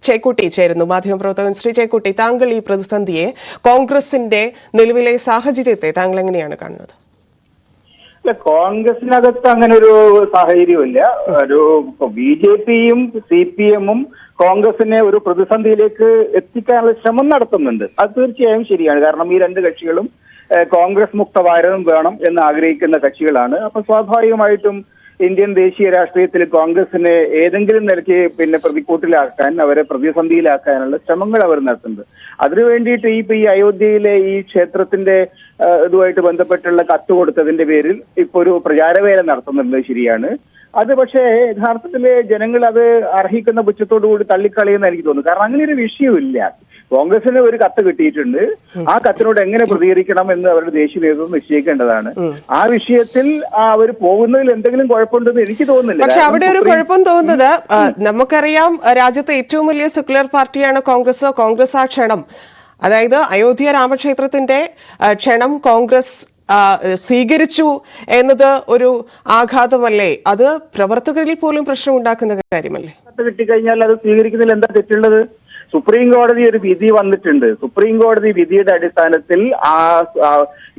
ചേക്കുട്ടി ചേരുന്നു. മാധ്യമപ്രവർത്തകൻ ശ്രീ ചേക്കുട്ടി, താങ്കൾ ഈ പ്രതിസന്ധിയെ, കോൺഗ്രസിന്റെ നിലവിലെ സാഹചര്യത്തെ താങ്കൾ എങ്ങനെയാണ് കാണുന്നത്? കോൺഗ്രസിനകത്ത് അങ്ങനെ ഒരു സാഹചര്യമില്ല. ഒരു BJPയും CPMഉം കോൺഗ്രസിനെ ഒരു പ്രതിസന്ധിയിലേക്ക് എത്തിക്കാനുള്ള ശ്രമം നടത്തുന്നുണ്ട്. അത് തീർച്ചയായും ശരിയാണ്. കാരണം ഈ രണ്ട് കക്ഷികളും കോൺഗ്രസ് മുക്ത ഭാരതം വേണം എന്ന് ആഗ്രഹിക്കുന്ന കക്ഷികളാണ്. അപ്പൊ സ്വാഭാവികമായിട്ടും ഇന്ത്യൻ ദേശീയ രാഷ്ട്രീയത്തിൽ കോൺഗ്രസിനെ ഏതെങ്കിലും നിലയ്ക്ക് പ്രതിക്കൂട്ടിലാക്കാൻ, അവരെ പ്രതിസന്ധിയിലാക്കാനുള്ള ശ്രമങ്ങൾ അവർ നടത്തുന്നുണ്ട്. അതിനു വേണ്ടിയിട്ട് ഈ അയോധ്യയിലെ ഈ ക്ഷേത്രത്തിന്റെ ഇതുമായിട്ട് ബന്ധപ്പെട്ടുള്ള കത്ത് കൊടുത്തതിന്റെ പേരിൽ ഇപ്പൊ ഒരു പ്രചാരവേല നടത്തുന്നുണ്ട്. ശരിയാണ്. അത് പക്ഷേ യഥാർത്ഥത്തില് ജനങ്ങൾ അത് അർഹിക്കുന്ന പുച്ഛത്തോടു കൂടി തള്ളിക്കളയുന്ന എനിക്ക് തോന്നുന്നു. കാരണം അങ്ങനെ ഒരു വിഷയമില്ല. കോൺഗ്രസിന് ഒരു കത്ത് കിട്ടിയിട്ടുണ്ട്. ആ കത്തിനോട് എങ്ങനെ പ്രതികരിക്കണം എന്ന് അവരുടെ ദേശീയ നേതൃത്വം നിശ്ചയിക്കേണ്ടതാണ്. ആ വിഷയത്തിൽ അവർ പോകുന്നതിൽ എന്തെങ്കിലും കുഴപ്പമുണ്ടെന്ന് എനിക്ക് തോന്നുന്നില്ല. പക്ഷെ അവിടെ ഒരു കുഴപ്പം തോന്നുന്നത്, നമുക്കറിയാം രാജ്യത്തെ ഏറ്റവും വലിയ സെക്യുലർ പാർട്ടിയാണ് കോൺഗ്രസ്. കോൺഗ്രസ് ആ ക്ഷണം, അതായത് അയോധ്യ രാമക്ഷേത്രത്തിന്റെ ക്ഷണം കോൺഗ്രസ് സ്വീകരിച്ചു എന്നത് ഒരു ആഘാതമല്ലേ? അത് പ്രവർത്തകരിൽ പോലും പ്രശ്നം ഉണ്ടാക്കുന്ന കാര്യമല്ലേ? കിട്ടിക്കഴിഞ്ഞാൽ അത് സ്വീകരിക്കുന്നതിൽ എന്താ തെറ്റുള്ളത്? സുപ്രീം കോടതി ഒരു വിധി വന്നിട്ടുണ്ട്. സുപ്രീം കോടതി വിധിയുടെ അടിസ്ഥാനത്തിൽ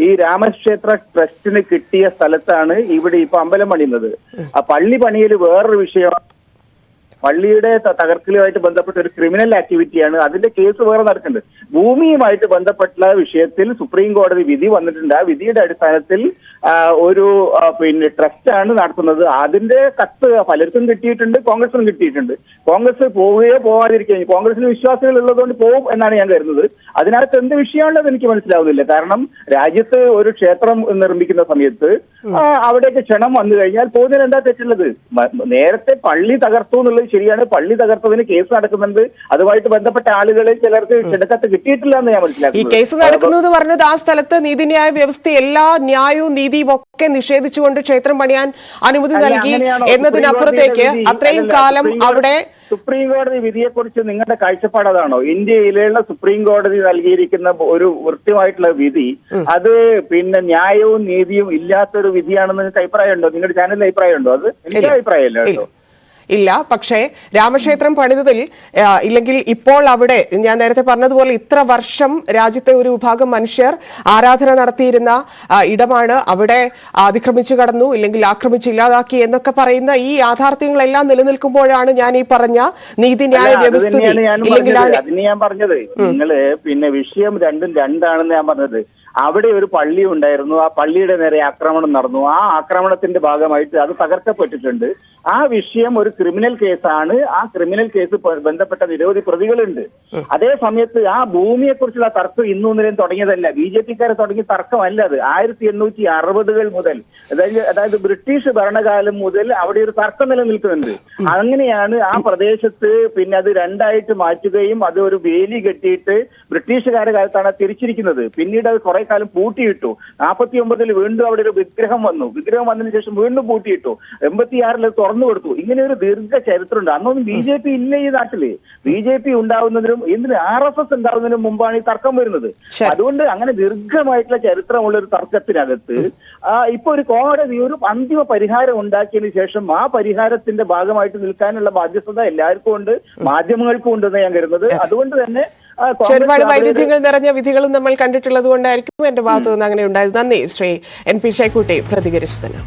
ഈ രാമക്ഷേത്ര ട്രസ്റ്റിന് കിട്ടിയ സ്ഥലത്താണ് ഇവിടെ ഇപ്പൊ അമ്പലം പണിയുന്നത്. ആ പള്ളി പണിയിൽ വേറൊരു വിഷയം, പള്ളിയുടെ തകർക്കലുമായിട്ട് ബന്ധപ്പെട്ട ഒരു ക്രിമിനൽ ആക്ടിവിറ്റിയാണ്. അതിന്റെ കേസ് വേറെ നടക്കുന്നുണ്ട്. ഭൂമിയുമായിട്ട് ബന്ധപ്പെട്ട വിഷയത്തിൽ സുപ്രീം കോടതി വിധി വന്നിട്ടുണ്ട്. ആ വിധിയുടെ അടിസ്ഥാനത്തിൽ ഒരു ട്രസ്റ്റാണ് നടത്തുന്നത്. അതിന്റെ കത്ത് പലർക്കും കിട്ടിയിട്ടുണ്ട്, കോൺഗ്രസിനും കിട്ടിയിട്ടുണ്ട്. കോൺഗ്രസ് പോവുകയോ പോവാതിരിക്കുകയോ, കോൺഗ്രസിന് വിശ്വാസികൾ ഉള്ളതുകൊണ്ട് പോകും എന്നാണ് ഞാൻ കരുതുന്നത്. അതിനകത്ത് എന്ത് വിഷയമുള്ളത് എനിക്ക് മനസ്സിലാവുന്നില്ല. കാരണം രാജ്യത്ത് ഒരു ക്ഷേത്രം നിർമ്മിക്കുന്ന സമയത്ത് അവിടേക്ക് ക്ഷണം വന്നു കഴിഞ്ഞാൽ പോകുന്നതിന് എന്താ തെറ്റുള്ളത്? നേരത്തെ പള്ളി തകർത്തു എന്നുള്ളത് ശരിയാണ്. പള്ളി തകർത്തതിന് കേസ് നടക്കുന്നുണ്ട്. അതുമായിട്ട് ബന്ധപ്പെട്ട ആളുകളെ ചിലർക്ക് ക്ഷണക്കത്ത് കിട്ടിയിട്ടില്ല എന്ന് ഞാൻ മനസ്സിലാക്കുന്നു. ഈ കേസ് നടക്കുന്നു എന്ന് പറഞ്ഞത് ആ സ്ഥലത്ത് നീതിന്യായ വ്യവസ്ഥ എല്ലാ ന്യായവും നീതിയും ഒക്കെ നിഷേധിച്ചുകൊണ്ട് ക്ഷേത്രം പണിയാൻ അനുമതി നൽകി എന്നതിനപ്പുറത്തേക്ക് അത്രയും കാലം അവിടെ സുപ്രീം കോടതി വിധിയെക്കുറിച്ച് നിങ്ങളുടെ കാഴ്ചപ്പാട് അതാണോ? ഇന്ത്യയിലുള്ള സുപ്രീം കോടതി നൽകിയിരിക്കുന്ന ഒരു കൃത്യമായിട്ടുള്ള വിധി അത് ന്യായവും നീതിയും ഇല്ലാത്തൊരു വിധിയാണെന്ന് നിങ്ങൾക്ക് അഭിപ്രായമുണ്ടോ? നിങ്ങളുടെ ചാനലിൽ അഭിപ്രായമുണ്ടോ? അത് എനിക്ക് അഭിപ്രായമില്ല കേട്ടോ. ഇല്ല. പക്ഷേ രാമക്ഷേത്രം പണിതതിൽ ഇല്ലെങ്കിൽ ഇപ്പോൾ അവിടെ ഞാൻ നേരത്തെ പറഞ്ഞതുപോലെ ഇത്ര വർഷം രാജ്യത്തെ ഒരു വിഭാഗം മനുഷ്യർ ആരാധന നടത്തിയിരുന്ന ഇടമാണ്. അവിടെ അതിക്രമിച്ചു കടന്നു, ഇല്ലെങ്കിൽ ആക്രമിച്ച് ഇല്ലാതാക്കി എന്നൊക്കെ പറയുന്ന ഈ യാഥാർത്ഥ്യങ്ങളെല്ലാം നിലനിൽക്കുമ്പോഴാണ് ഞാൻ ഈ പറഞ്ഞ നീതിന്യായ വ്യവസ്ഥ ഇല്ലെങ്കിൽ അതിന് ഞാൻ പറഞ്ഞത്. നിങ്ങള് വിഷയം രണ്ടും രണ്ടാണെന്ന് ഞാൻ പറഞ്ഞത്. അവിടെ ഒരു പള്ളി ഉണ്ടായിരുന്നു. ആ പള്ളിയുടെ നേരെ ആക്രമണം നടന്നു. ആ ആക്രമണത്തിന്റെ ഭാഗമായിട്ട് അത് തകർക്കപ്പെട്ടിട്ടുണ്ട്. ആ വിഷയം ഒരു ക്രിമിനൽ കേസാണ്. ആ ക്രിമിനൽ കേസ് ബന്ധപ്പെട്ട നിരവധി പ്രതികളുണ്ട്. അതേ സമയത്ത് ആ ഭൂമിയെക്കുറിച്ചുള്ള തർക്കം ഇന്നും ഇന്നലെയും തുടങ്ങിയതല്ല. BJPക്കാരെ തുടങ്ങിയ തർക്കമല്ല അത്. 1860 മുതൽ, അതായത് ബ്രിട്ടീഷ് ഭരണകാലം മുതൽ അവിടെ ഒരു തർക്കം നിലനിൽക്കുന്നുണ്ട്. അങ്ങനെയാണ് ആ പ്രദേശത്ത് അത് രണ്ടായിട്ട് മാറ്റുകയും അത് ഒരു വേലി കെട്ടിയിട്ട് ബ്രിട്ടീഷുകാരുടെ കാലത്താണ് തിരിച്ചിരിക്കുന്നത്. പിന്നീട് അത് കുറെ കാലം പൂട്ടിയിട്ടു. 49 വീണ്ടും അവിടെ ഒരു വിഗ്രഹം വന്നു. വിഗ്രഹം വന്നതിന് ശേഷം വീണ്ടും പൂട്ടിയിട്ടു. 86 തുറന്നു കൊടുത്തു. ഇങ്ങനെ ഒരു ദീർഘ ചരിത്രമുണ്ട്. അന്നൊന്നും BJP ഇല്ല ഈ നാട്ടില്. BJP ഉണ്ടാവുന്നതിനും RSS ഉണ്ടാവുന്നതിനും മുമ്പാണ് ഈ തർക്കം വരുന്നത്. അതുകൊണ്ട് അങ്ങനെ ദീർഘമായിട്ടുള്ള ചരിത്രമുള്ള ഒരു തർക്കത്തിനകത്ത് ഇപ്പൊ ഒരു കോടതി ഒരു അന്തിമ പരിഹാരം ഉണ്ടാക്കിയതിനു ശേഷം ആ പരിഹാരത്തിന്റെ ഭാഗമായിട്ട് നിൽക്കാനുള്ള ബാധ്യത എല്ലാവർക്കും ഉണ്ട്, മാധ്യമങ്ങൾക്കും ഉണ്ടെന്ന് ഞാൻ കരുതുന്നത്. അതുകൊണ്ട് തന്നെ ഒരുപാട് വൈരുദ്ധ്യങ്ങൾ നിറഞ്ഞ വിധികളും നമ്മൾ കണ്ടിട്ടുള്ളത് കൊണ്ടായിരിക്കും എന്റെ ഭാഗത്തു നിന്ന് അങ്ങനെ ഉണ്ടായത്. നന്ദി ശ്രീ NP ചേക്കുട്ടി പ്രതികരിച്ചതിന്.